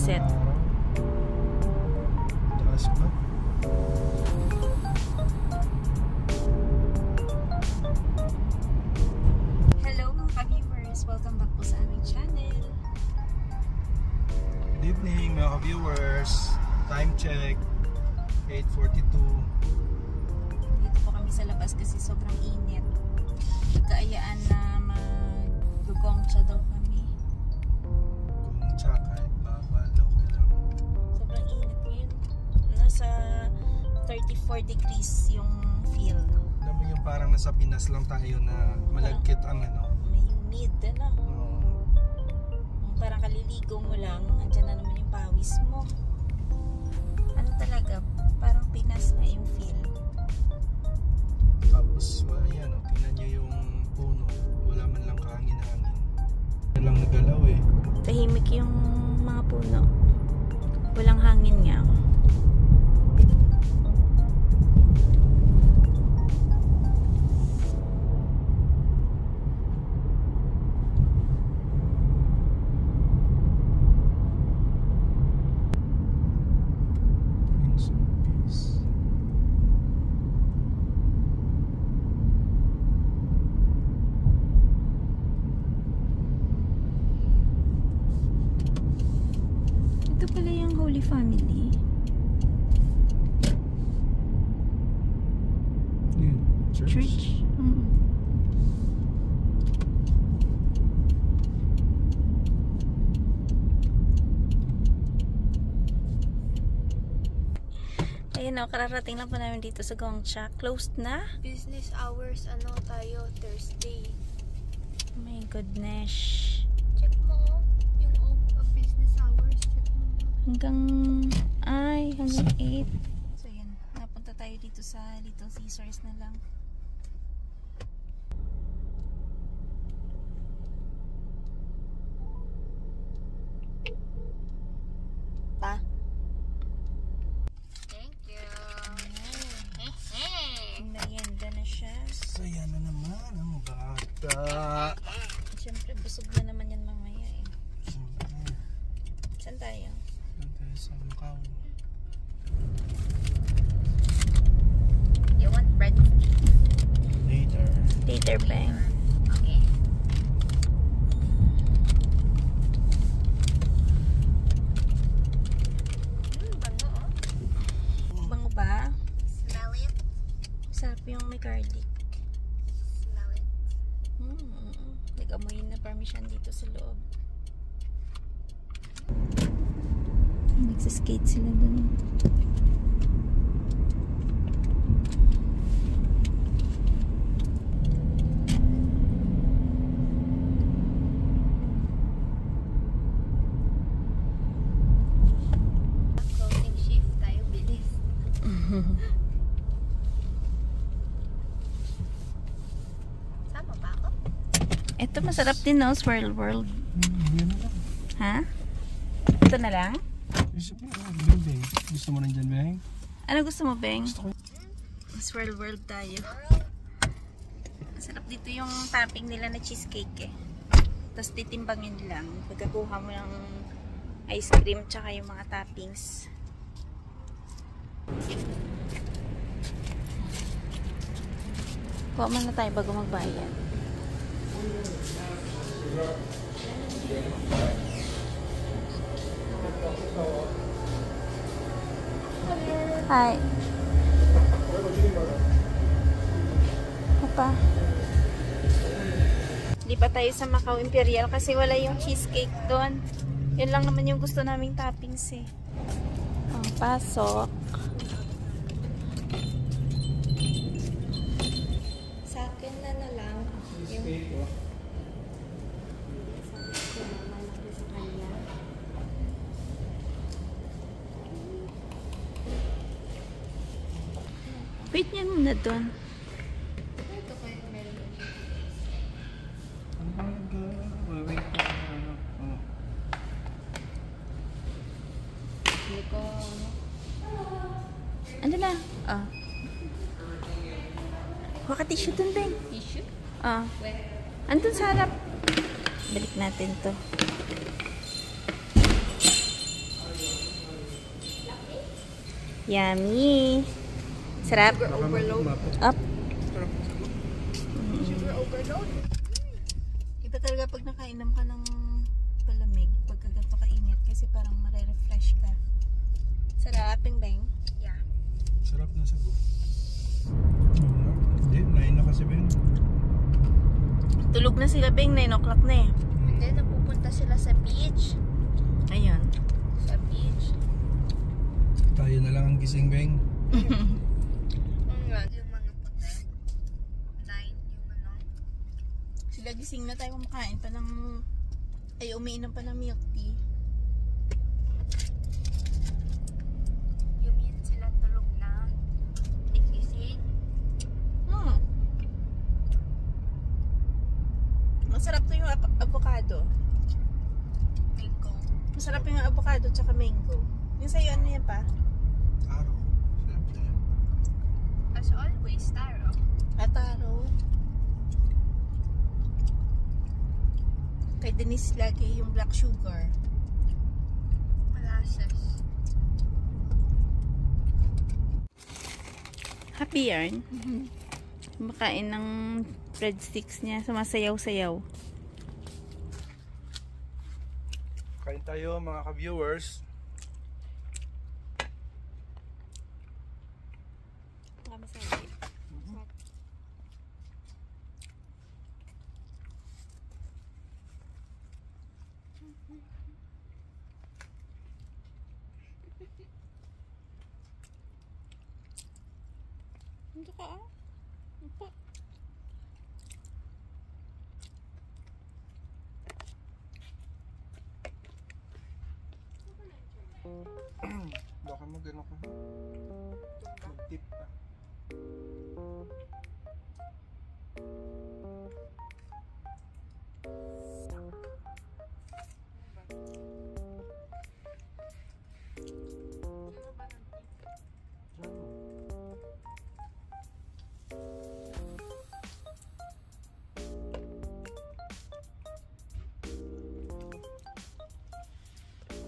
sunset. Taas ba? Hello mga ka-viewers! Welcome back po sa aming channel. Good evening mga ka-viewers. Time check 8:42. Dito po kami sa labas kasi sobrang init. Nagkaayaan na mag-gongcha daw kami. Gongcha kahit bawal okay lang. Sobrang init ngayon. Nasa 34 degrees yung feel. Alam mo yung parang nasa Pinas lang tayo na malagkit ang ano. May humid, ano? Parang kaliligo mo lang, andyan na naman yung pawis mo. Ano talaga, parang Pinas na yung feel. Tapos ayan o, tingnan nyo yung puno. Wala man lang kahangin-hangin. Yan lang nagalaw eh. Tahimik yung mga puno. Walang hangin nga. Ito pala yung Holy Family. Church. Ayun o, kararating lang po namin dito sa Gongcha. Closed na? Business hours, ano tayo, Thursday. Oh my goodness. Check mo yung business hours. Check mo. Hanggang 8. So yan, napunta tayo dito sa Little Caesars na lang. Pa? Thank you. Merienda na siya. Saya na naman ang bata. Siyempre, busog na naman yan mamaya eh. Siyempre. Saan tayo? Saan tayo sa Macau? You want bread? Later. Later, bang. Okay. Bango oh. Bango ba? Smell it. Sarap yung may garlic. Smell it. Nag-amoy na parmesan dito sa loob. Nagsiskate sila dun. Closing shift tayo, bilis. Sama ba ako? Ito masarap din no, Swirl World. Yan na lang. Ha? Ito na lang? Beng. Gusto mo rin dyan, Beng? Ano gusto mo, Beng? Gusto ko. Swirl World tayo. Masarap dito yung topping nila na cheesecake eh. Tapos titimbangin lang. Pagkakuha mo ng ice cream tsaka yung mga toppings. Kuha man na tayo bago magbayad. Hi. Apa? Hindi pa tayo sa Macau Imperial kasi wala yung cheesecake doon. Yun lang naman yung gusto naming toppings eh. Ang pasok. Sa akin na lang yung Wait niyan muna doon. ito kayo meron. Oh my God. Wait pa. Hindi ko, Ano na? Ah. Kuha ka tissue doon, Beng. tissue? Ah. Where? Andun sa harap. Balik natin to. Yummy. Sarap. Sugar overload. Up. Sugar overload. Iba talaga pag nakainom ka ng palamig, pagka ganito kainit, kasi parang marerefresh ka. Sarap, Beng. Yeah. Sarap na sago. Hindi, 9 na kasi Ben. Tulog na sila, Beng. 9 o'clock na eh. And then, napupunta sila sa beach. Ayun. Sa beach. Tayo na lang ang gising Ben. Yung mga puti. 9 yung ano. Sila gising na tayo kumakain pa ng... Ay, umiinom pa ng milk tea. Yung yun sila tulog na. Igising. Masarap to yung avocado. Mango. Masarap yung avocado tsaka mango. Yung sa'yo, ano yan pa? Araw. Siyempre. As always, taro. Ataro. Kay Denise lagi yung black sugar. Molasses. Happy yarn. Makain ng breadsticks niya. Sumasayaw-sayaw. Kain tayo mga ka-viewers. Ito ka ah. Upo. Baka mag-ano ka. Mag-tip pa.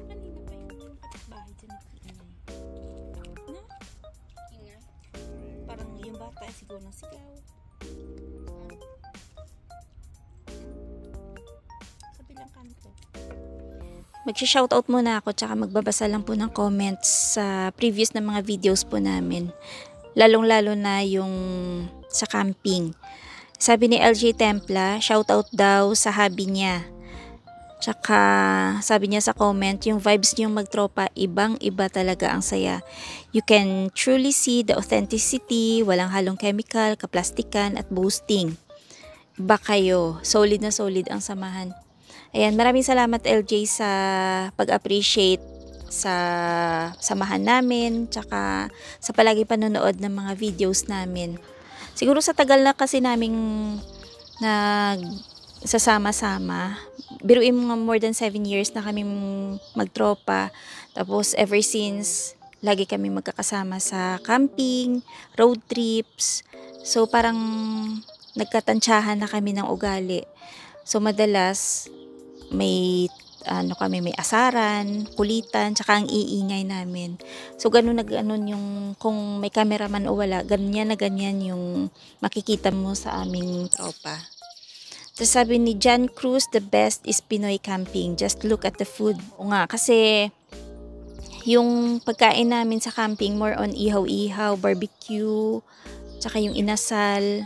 Kanina pa yung kapitbahay dyan. No? Inga. Parang yung bata sigaw ng sigaw. Sa bilang kanto. Magsha-shoutout muna ako tsaka magbabasa lang po ng comments sa previous na mga videos po namin. Lalong-lalo na yung sa camping. Sabi ni LJ Templa, shoutout daw sa hubby niya. Tsaka sabi niya sa comment, yung vibes niyong magtropa, ibang-iba talaga ang saya. You can truly see the authenticity, walang halong chemical, kaplastikan at boasting. Iba kayo, solid na solid ang samahan. Ayan, maraming salamat LJ sa pag-appreciate sa samahan namin, tsaka sa palagi panonood ng mga videos namin. Siguro sa tagal na kasi naming nagsasama-sama, biruin mo nga more than 7 years na kami magtropa. Tapos ever since, lagi kami magkakasama sa camping, road trips. So parang nagkatansyahan na kami ng ugali. So madalas may may asaran, kulitan, tsaka ang iingay namin. So ganun na ganun yung kung may cameraman o wala, ganyan na ganyan yung makikita mo sa aming tropa. Tapos sabi ni John Cruz, the best is Pinoy camping. Just look at the food. O nga, kasi yung pagkain namin sa camping, more on ihaw-ihaw, barbecue, tsaka yung inasal.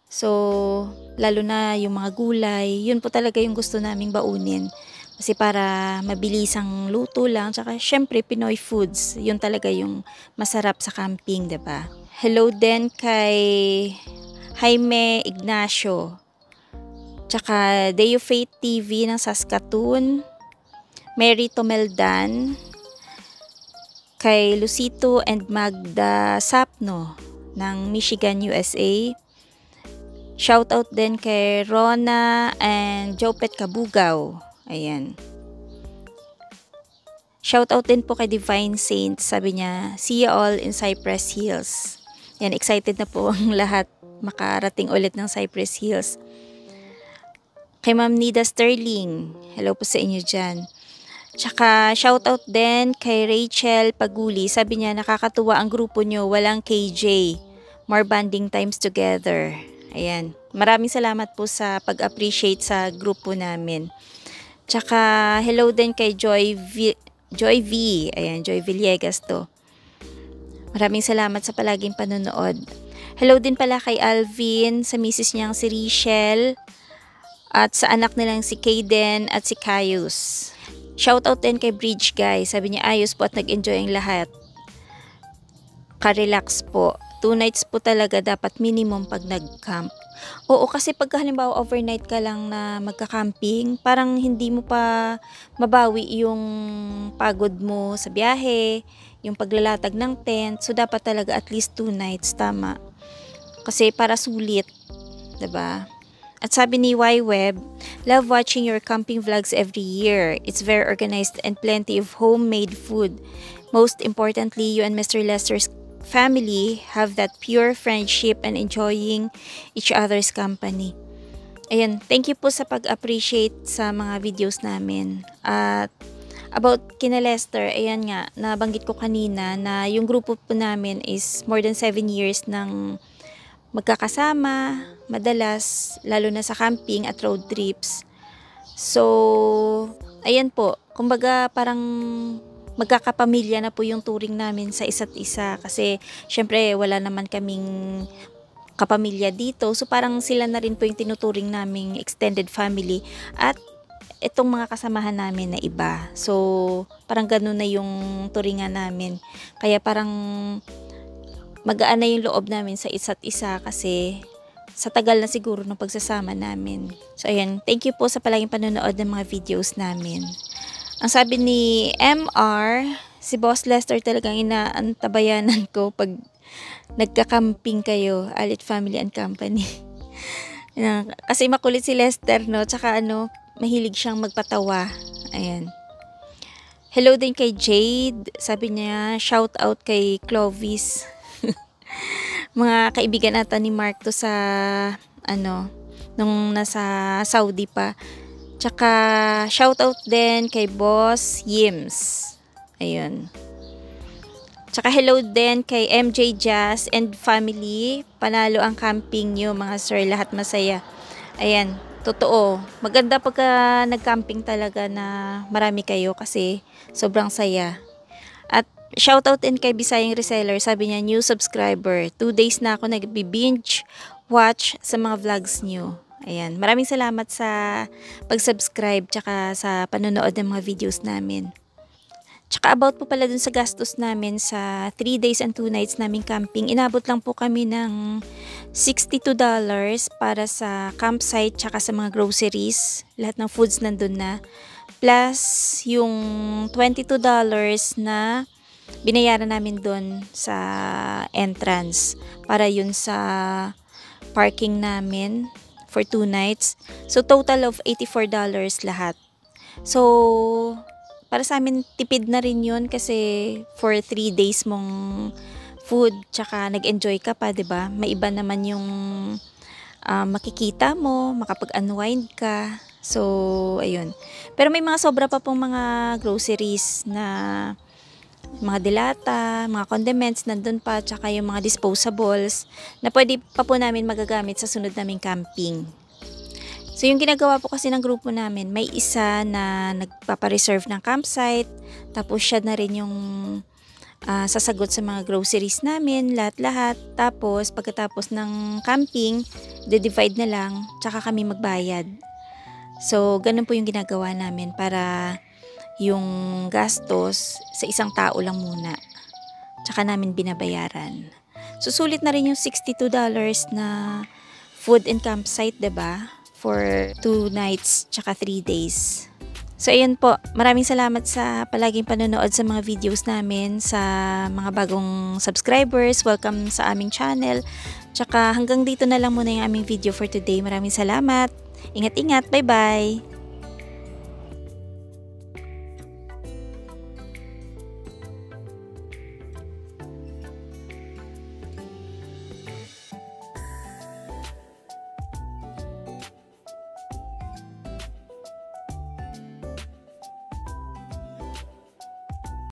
So, lalo na yung mga gulay, yun po talaga yung gusto naming baunin. Kasi para mabilisang luto lang, tsaka syempre Pinoy foods, yun talaga yung masarap sa camping, diba? Hello din kay Jaime Ignacio. Tsaka Deo Faith TV ng Saskatoon, Mary Tomeldan, kay Lucito and Magda Sapno ng Michigan, USA. Shoutout din kay Rona and Jopet Kabugaw. Ayan. Shoutout din po kay Divine Saints. Sabi niya, see you all in Cypress Hills. Yan, excited na po ang lahat makarating ulit ng Cypress Hills. Kay Ma'am Nida Sterling, hello po sa inyo dyan. Tsaka shoutout din kay Rachel Paguli. Sabi niya, nakakatuwa ang grupo nyo, walang KJ. More bonding times together. Ayan. Maraming salamat po sa pag-appreciate sa grupo namin. Tsaka hello din kay Joy V. Ayan, Joy Villegas to. Maraming salamat sa palaging panonood. Hello din pala kay Alvin, sa misis niyang si Richelle, at sa anak nilang si Kaden at si Caius. Shoutout din kay Bridge Guy. Sabi niya ayos po at nag-enjoy ang lahat. Ka-relax po. 2 nights po talaga dapat minimum pag nag-camp. Oo, kasi pag halimbawa overnight ka lang na magka-camping, parang hindi mo pa mabawi yung pagod mo sa biyahe, yung paglalatag ng tent. So dapat talaga at least 2 nights, tama. Kasi para sulit, 'di ba? At sabi ni Y-Web, love watching your camping vlogs every year. It's very organized and plenty of homemade food. Most importantly, you and Mr. Lester's family have that pure friendship and enjoying each other's company. Ayan, thank you po sa pag-appreciate sa mga videos namin. At about kina Lester, ayan nga, nabanggit ko kanina na yung grupo po namin is more than 7 years ng magkakasama, madalas, lalo na sa camping at road trips. So, ayan po, kumbaga parang magkakapamilya na po yung turing namin sa isa't isa kasi syempre wala naman kaming kapamilya dito. So, parang sila na rin po yung tinuturing naming extended family at itong mga kasamahan namin na iba. So, parang ganun na yung turingan namin. Kaya parang magaan na yung loob namin sa isa't isa kasi sa tagal na siguro ng pagsasama namin. So, ayan. Thank you po sa palaging panonood ng mga videos namin. Ang sabi ni MR, si Boss Lester talagang inaantabayanan ko pag nagka-camping kayo, Alit Family and Company. Kasi makulit si Lester, no? Tsaka mahilig siyang magpatawa. Ayan. Hello din kay Jade. Sabi niya, shout out kay Clovis. Mga kaibigan ata ni Mark to sa nung nasa Saudi pa. Tsaka shoutout din kay Boss Yims. Ayun. Tsaka hello din kay MJ Jazz and family. Panalo ang camping nyo mga sir, lahat masaya. Ayan, totoo. Maganda pagka nag-camping talaga na marami kayo kasi sobrang saya. At shoutout din kay Bisayang Reseller, sabi niya new subscriber. 2 days na ako nag-binge watch sa mga vlogs niyo. Ayan, maraming salamat sa pag-subscribe tsaka sa panonood ng mga videos namin. Tsaka about po pala dun sa gastos namin sa 3 days and 2 nights naming camping, inabot lang po kami ng $62 para sa campsite tsaka sa mga groceries. Lahat ng foods nandun na. Plus yung $22 na binayaran namin doon sa entrance para yun sa parking namin for 2 nights. So total of $84 lahat. So para sa amin tipid na rin yun kasi for 3 days mong food tsaka nag-enjoy ka pa, 'di ba? May iba naman yung makikita mo, makapag-unwind ka. So ayun. Pero may mga sobra pa pong mga groceries na mga dilata, mga condiments nandun pa, tsaka yung mga disposables na pwede pa po namin magagamit sa sunod naming camping. So yung ginagawa po kasi ng grupo namin, may isa na nagpapareserve ng campsite, tapos siya na rin yung sasagot sa mga groceries namin, lahat-lahat. Tapos pagkatapos ng camping, de-divide na lang, tsaka kami magbayad. So ganun po yung ginagawa namin para yung gastos sa isang tao lang muna. Tsaka namin binabayaran. So sulit na rin yung $62 na food and campsite, 'di ba? For 2 nights tsaka 3 days. So ayan po, maraming salamat sa palaging panonood sa mga videos namin, sa mga bagong subscribers. Welcome sa aming channel. Tsaka hanggang dito na lang muna yung aming video for today. Maraming salamat. Ingat-ingat. Bye-bye.